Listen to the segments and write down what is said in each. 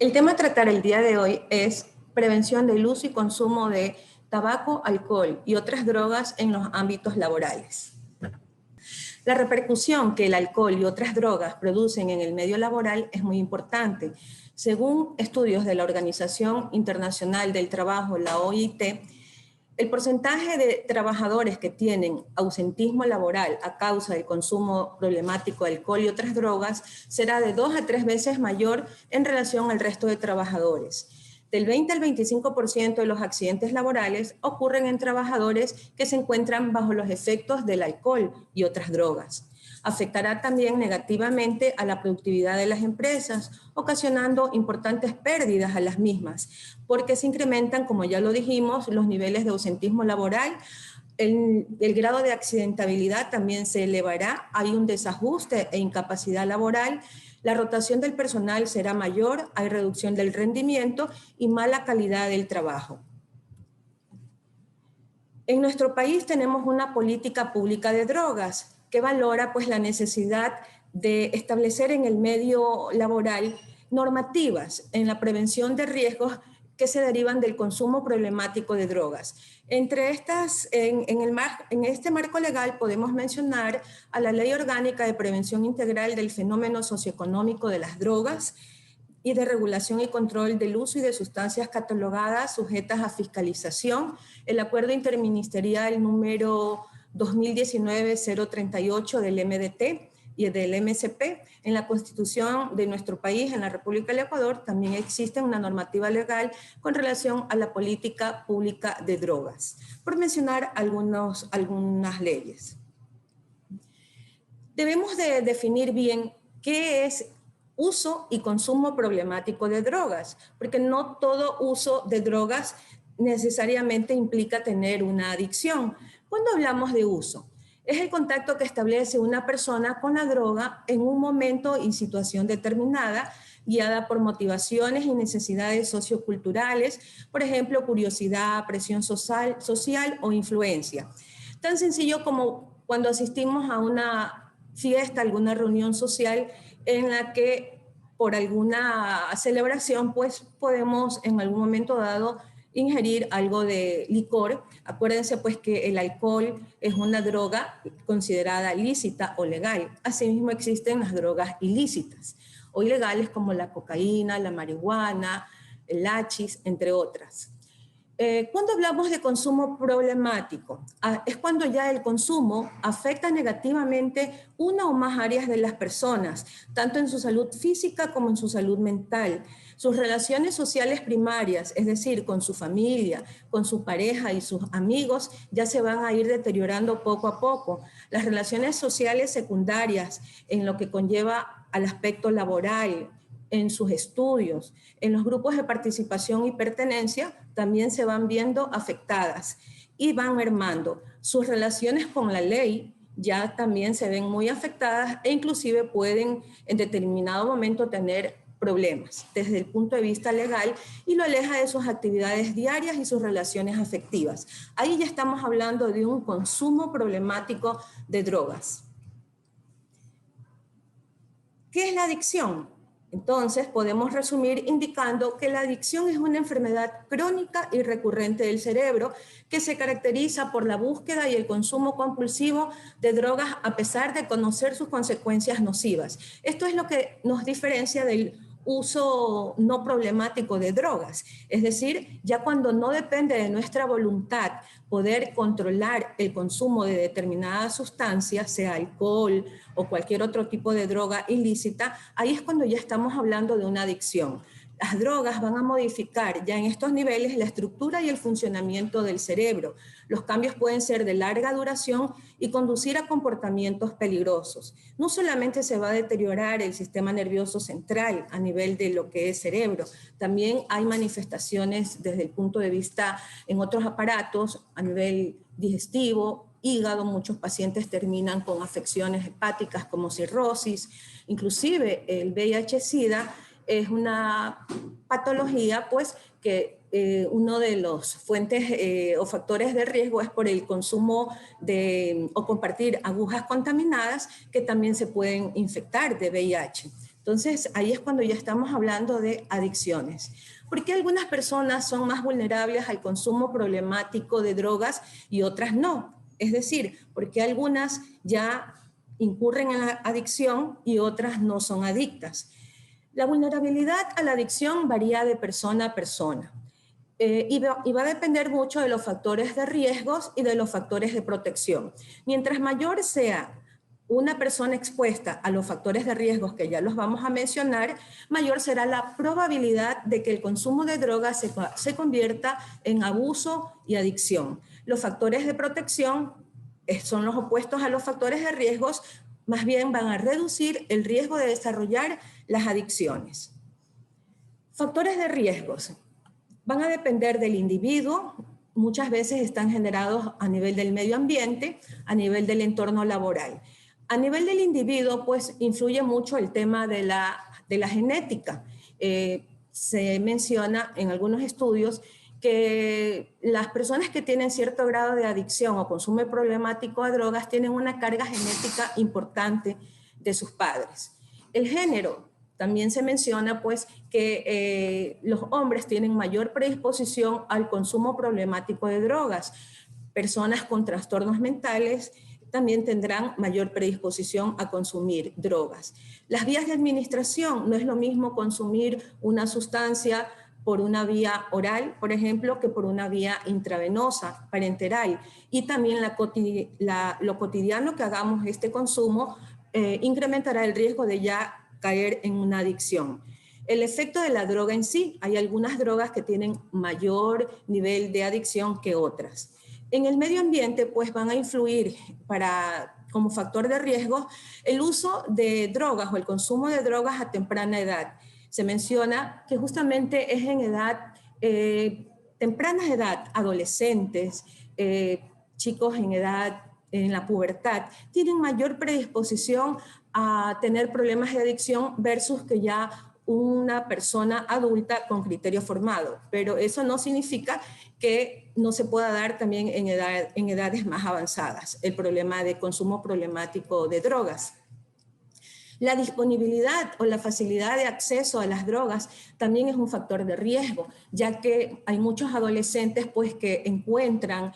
El tema a tratar el día de hoy es prevención del uso y consumo de tabaco, alcohol y otras drogas en los ámbitos laborales. La repercusión que el alcohol y otras drogas producen en el medio laboral es muy importante. Según estudios de la Organización Internacional del Trabajo, la OIT, el porcentaje de trabajadores que tienen ausentismo laboral a causa del consumo problemático de alcohol y otras drogas será de 2 a 3 veces mayor en relación al resto de trabajadores. Del 20 al 25% de los accidentes laborales ocurren en trabajadores que se encuentran bajo los efectos del alcohol y otras drogas. Afectará también negativamente a la productividad de las empresas, ocasionando importantes pérdidas a las mismas, porque se incrementan, como ya lo dijimos, los niveles de ausentismo laboral, el grado de accidentabilidad también se elevará, hay un desajuste e incapacidad laboral, la rotación del personal será mayor, hay reducción del rendimiento y mala calidad del trabajo. En nuestro país tenemos una política pública de drogas que valora pues, la necesidad de establecer en el medio laboral normativas en la prevención de riesgos que se derivan del consumo problemático de drogas. Entre estas, en este marco legal podemos mencionar a la Ley Orgánica de Prevención Integral del Fenómeno Socioeconómico de las Drogas y de regulación y control del uso y de sustancias catalogadas sujetas a fiscalización, el acuerdo interministerial número 2019-038 del MDT y del MSP. En la Constitución de nuestro país, en la República del Ecuador, también existe una normativa legal con relación a la política pública de drogas, por mencionar algunas leyes. Debemos de definir bien qué es uso y consumo problemático de drogas, porque no todo uso de drogas necesariamente implica tener una adicción. Cuando hablamos de uso, es el contacto que establece una persona con la droga en un momento y situación determinada, guiada por motivaciones y necesidades socioculturales, por ejemplo, curiosidad, presión social o influencia. Tan sencillo como cuando asistimos a una fiesta, alguna reunión social en la que por alguna celebración pues podemos en algún momento dado ingerir algo de licor. Acuérdense pues que el alcohol es una droga considerada lícita o legal. Asimismo existen las drogas ilícitas o ilegales como la cocaína, la marihuana, el hachís, entre otras. Cuando hablamos de consumo problemático, es cuando ya el consumo afecta negativamente una o más áreas de las personas, tanto en su salud física como en su salud mental. Sus relaciones sociales primarias, es decir, con su familia, con su pareja y sus amigos, ya se van a ir deteriorando poco a poco. Las relaciones sociales secundarias, en lo que conlleva al aspecto laboral, en sus estudios, en los grupos de participación y pertenencia, también se van viendo afectadas y van mermando. Sus relaciones con la ley ya también se ven muy afectadas e inclusive pueden en determinado momento tener problemas desde el punto de vista legal y lo aleja de sus actividades diarias y sus relaciones afectivas. Ahí ya estamos hablando de un consumo problemático de drogas. ¿Qué es la adicción? Entonces, podemos resumir indicando que la adicción es una enfermedad crónica y recurrente del cerebro que se caracteriza por la búsqueda y el consumo compulsivo de drogas a pesar de conocer sus consecuencias nocivas. Esto es lo que nos diferencia del uso no problemático de drogas, es decir, ya cuando no depende de nuestra voluntad poder controlar el consumo de determinadas sustancias, sea alcohol o cualquier otro tipo de droga ilícita, ahí es cuando ya estamos hablando de una adicción. Las drogas van a modificar ya en estos niveles la estructura y el funcionamiento del cerebro. Los cambios pueden ser de larga duración y conducir a comportamientos peligrosos. No solamente se va a deteriorar el sistema nervioso central a nivel de lo que es cerebro, también hay manifestaciones desde el punto de vista en otros aparatos a nivel digestivo, hígado. Muchos pacientes terminan con afecciones hepáticas como cirrosis, inclusive el VIH-Sida es una patología pues que uno de los fuentes o factores de riesgo es por el consumo o compartir agujas contaminadas que también se pueden infectar de VIH. Entonces, ahí es cuando ya estamos hablando de adicciones. ¿Por qué algunas personas son más vulnerables al consumo problemático de drogas y otras no? Es decir, ¿por qué algunas ya incurren en la adicción y otras no son adictas? La vulnerabilidad a la adicción varía de persona a persona. Y va a depender mucho de los factores de riesgos y de los factores de protección. Mientras mayor sea una persona expuesta a los factores de riesgos que ya los vamos a mencionar, mayor será la probabilidad de que el consumo de drogas se convierta en abuso y adicción. Los factores de protección son los opuestos a los factores de riesgos, más bien van a reducir el riesgo de desarrollar las adicciones. Factores de riesgos van a depender del individuo, muchas veces están generados a nivel del medio ambiente, a nivel del entorno laboral. A nivel del individuo, pues influye mucho el tema de la genética. Se menciona en algunos estudios que las personas que tienen cierto grado de adicción o consumo problemático a drogas tienen una carga genética importante de sus padres. El género, también se menciona pues que los hombres tienen mayor predisposición al consumo problemático de drogas. Personas con trastornos mentales también tendrán mayor predisposición a consumir drogas. Las vías de administración, no es lo mismo consumir una sustancia por una vía oral, por ejemplo, que por una vía intravenosa, parenteral. Y también lo cotidiano que hagamos este consumo incrementará el riesgo de ya caer en una adicción. El efecto de la droga en sí, hay algunas drogas que tienen mayor nivel de adicción que otras. En el medio ambiente, pues van a influir como factor de riesgo el uso de drogas o el consumo de drogas a temprana edad. Se menciona que justamente es en temprana edad, adolescentes, chicos en la pubertad, tienen mayor predisposición a tener problemas de adicción versus que ya una persona adulta con criterio formado. Pero eso no significa que no se pueda dar también en edades más avanzadas el problema de consumo problemático de drogas. La disponibilidad o la facilidad de acceso a las drogas también es un factor de riesgo, ya que hay muchos adolescentes pues, que encuentran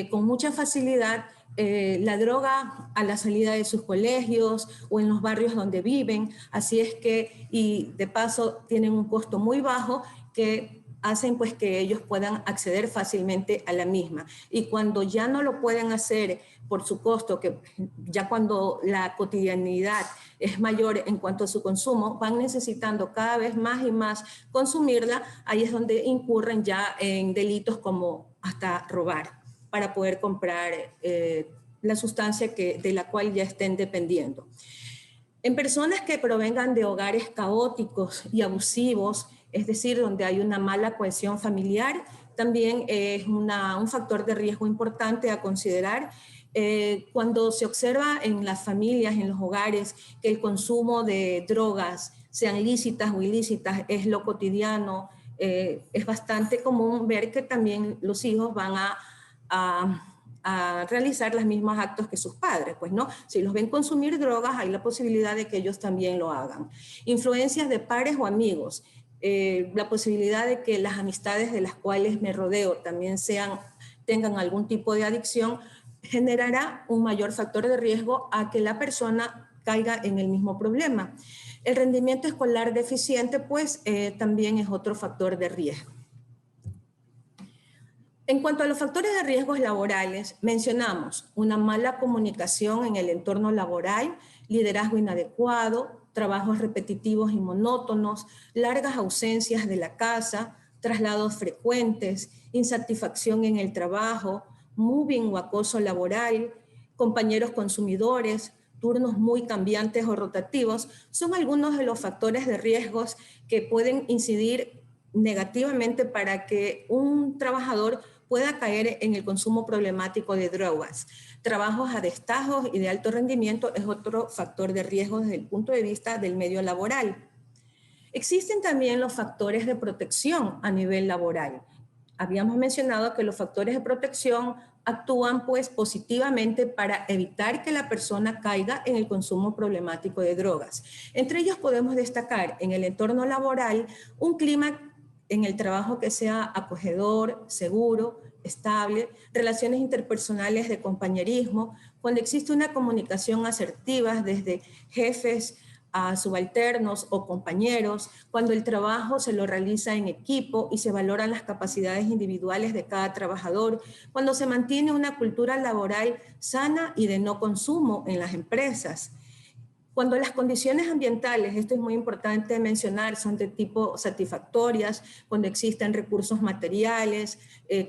con mucha facilidad la droga a la salida de sus colegios o en los barrios donde viven. Así es que, y de paso, tienen un costo muy bajo que hacen pues que ellos puedan acceder fácilmente a la misma. Y cuando ya no lo pueden hacer por su costo, que ya cuando la cotidianidad es mayor en cuanto a su consumo, van necesitando cada vez más y más consumirla, ahí es donde incurren ya en delitos como hasta robar para poder comprar la sustancia de la cual ya estén dependiendo. En personas que provengan de hogares caóticos y abusivos, es decir, donde hay una mala cohesión familiar, también es un factor de riesgo importante a considerar. Cuando se observa en las familias, en los hogares, que el consumo de drogas, sean lícitas o ilícitas, es lo cotidiano, es bastante común ver que también los hijos van a realizar los mismos actos que sus padres, pues no, si los ven consumir drogas hay la posibilidad de que ellos también lo hagan. Influencias de pares o amigos, la posibilidad de que las amistades de las cuales me rodeo también tengan algún tipo de adicción, generará un mayor factor de riesgo a que la persona caiga en el mismo problema. El rendimiento escolar deficiente, pues, también es otro factor de riesgo. En cuanto a los factores de riesgos laborales, mencionamos una mala comunicación en el entorno laboral, liderazgo inadecuado, trabajos repetitivos y monótonos, largas ausencias de la casa, traslados frecuentes, insatisfacción en el trabajo, mobbing o acoso laboral, compañeros consumidores, turnos muy cambiantes o rotativos, son algunos de los factores de riesgos que pueden incidir negativamente para que un trabajador pueda caer en el consumo problemático de drogas. Trabajos a destajo y de alto rendimiento es otro factor de riesgo desde el punto de vista del medio laboral. Existen también los factores de protección a nivel laboral. Habíamos mencionado que los factores de protección actúan pues positivamente para evitar que la persona caiga en el consumo problemático de drogas. Entre ellos podemos destacar en el entorno laboral un clima en el trabajo que sea acogedor, seguro, estable, relaciones interpersonales de compañerismo, cuando existe una comunicación asertiva desde jefes a subalternos o compañeros, cuando el trabajo se lo realiza en equipo y se valoran las capacidades individuales de cada trabajador, cuando se mantiene una cultura laboral sana y de no consumo en las empresas. Cuando las condiciones ambientales, esto es muy importante mencionar, son de tipo satisfactorias, cuando existen recursos materiales,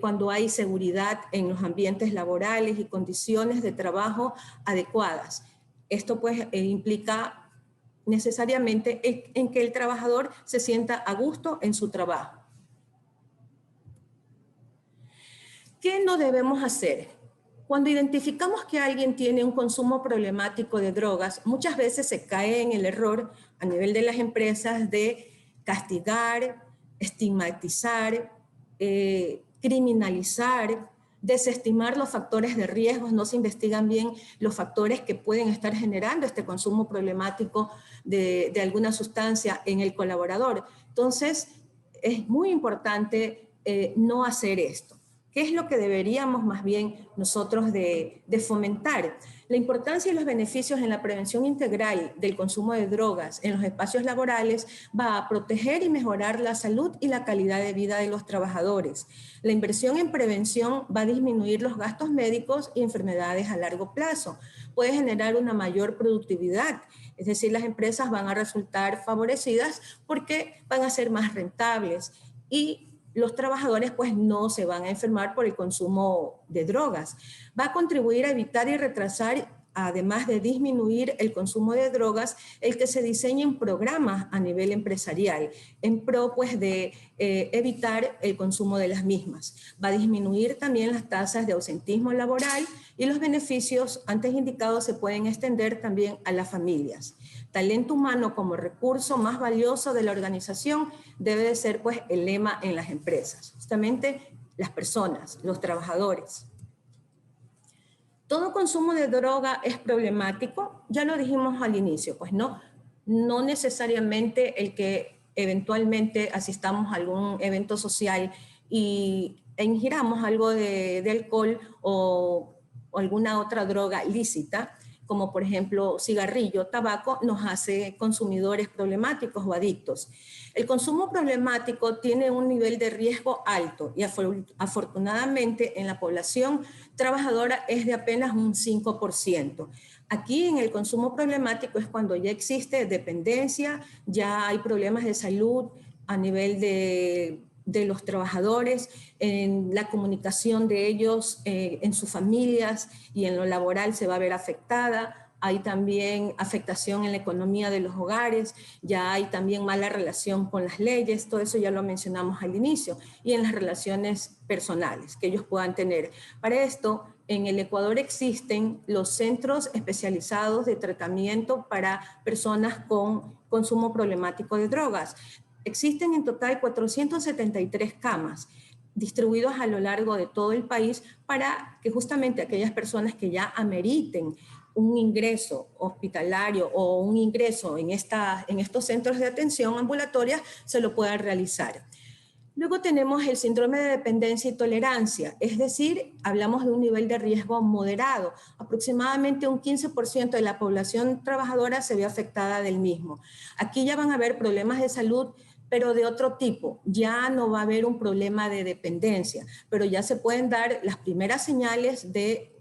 cuando hay seguridad en los ambientes laborales y condiciones de trabajo adecuadas. Esto pues implica necesariamente en que el trabajador se sienta a gusto en su trabajo. ¿Qué no debemos hacer? Cuando identificamos que alguien tiene un consumo problemático de drogas, muchas veces se cae en el error a nivel de las empresas de castigar, estigmatizar, criminalizar, desestimar los factores de riesgo, no se investigan bien los factores que pueden estar generando este consumo problemático de alguna sustancia en el colaborador. Entonces, es muy importante no hacer esto. ¿Qué es lo que deberíamos más bien nosotros de fomentar? La importancia y los beneficios en la prevención integral del consumo de drogas en los espacios laborales va a proteger y mejorar la salud y la calidad de vida de los trabajadores. La inversión en prevención va a disminuir los gastos médicos y enfermedades a largo plazo. Puede generar una mayor productividad, es decir, las empresas van a resultar favorecidas porque van a ser más rentables y los trabajadores pues no se van a enfermar por el consumo de drogas. Va a contribuir a evitar y retrasar, además de disminuir el consumo de drogas, el que se diseñen programas a nivel empresarial en pro pues de evitar el consumo de las mismas. Va a disminuir también las tasas de ausentismo laboral y los beneficios antes indicados se pueden extender también a las familias. Talento humano como recurso más valioso de la organización debe de ser pues el lema en las empresas, justamente las personas, los trabajadores. ¿Todo consumo de droga es problemático? Ya lo dijimos al inicio, pues no necesariamente el que eventualmente asistamos a algún evento social e ingiramos algo de alcohol o alguna otra droga lícita, como por ejemplo cigarrillo, tabaco, nos hace consumidores problemáticos o adictos. El consumo problemático tiene un nivel de riesgo alto y afortunadamente en la población trabajadora es de apenas un 5%. Aquí en el consumo problemático es cuando ya existe dependencia, ya hay problemas de salud a nivel de los trabajadores, en la comunicación de ellos en sus familias y en lo laboral se va a ver afectada. Hay también afectación en la economía de los hogares, ya hay también mala relación con las leyes, todo eso ya lo mencionamos al inicio, y en las relaciones personales que ellos puedan tener. Para esto, en el Ecuador existen los centros especializados de tratamiento para personas con consumo problemático de drogas. Existen en total 473 camas distribuidos a lo largo de todo el país para que justamente aquellas personas que ya ameriten un ingreso hospitalario o un ingreso en estos centros de atención ambulatoria se lo puedan realizar. Luego tenemos el síndrome de dependencia y tolerancia, es decir, hablamos de un nivel de riesgo moderado. Aproximadamente un 15% de la población trabajadora se ve afectada del mismo. Aquí ya van a haber problemas de salud, pero de otro tipo. Ya no va a haber un problema de dependencia, pero ya se pueden dar las primeras señales de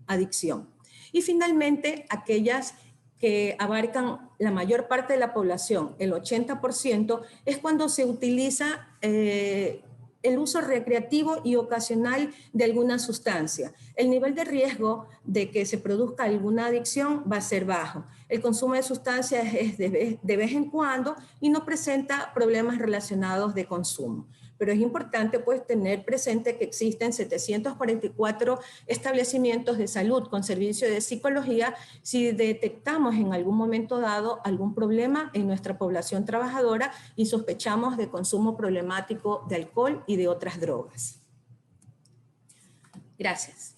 adicción. Y finalmente, aquellas que abarcan la mayor parte de la población, el 80%, es cuando se utiliza el uso recreativo y ocasional de alguna sustancia. El nivel de riesgo de que se produzca alguna adicción va a ser bajo. El consumo de sustancias es de vez en cuando y no presenta problemas relacionados de consumo. Pero es importante pues tener presente que existen 744 establecimientos de salud con servicio de psicología si detectamos en algún momento dado algún problema en nuestra población trabajadora y sospechamos de consumo problemático de alcohol y de otras drogas. Gracias.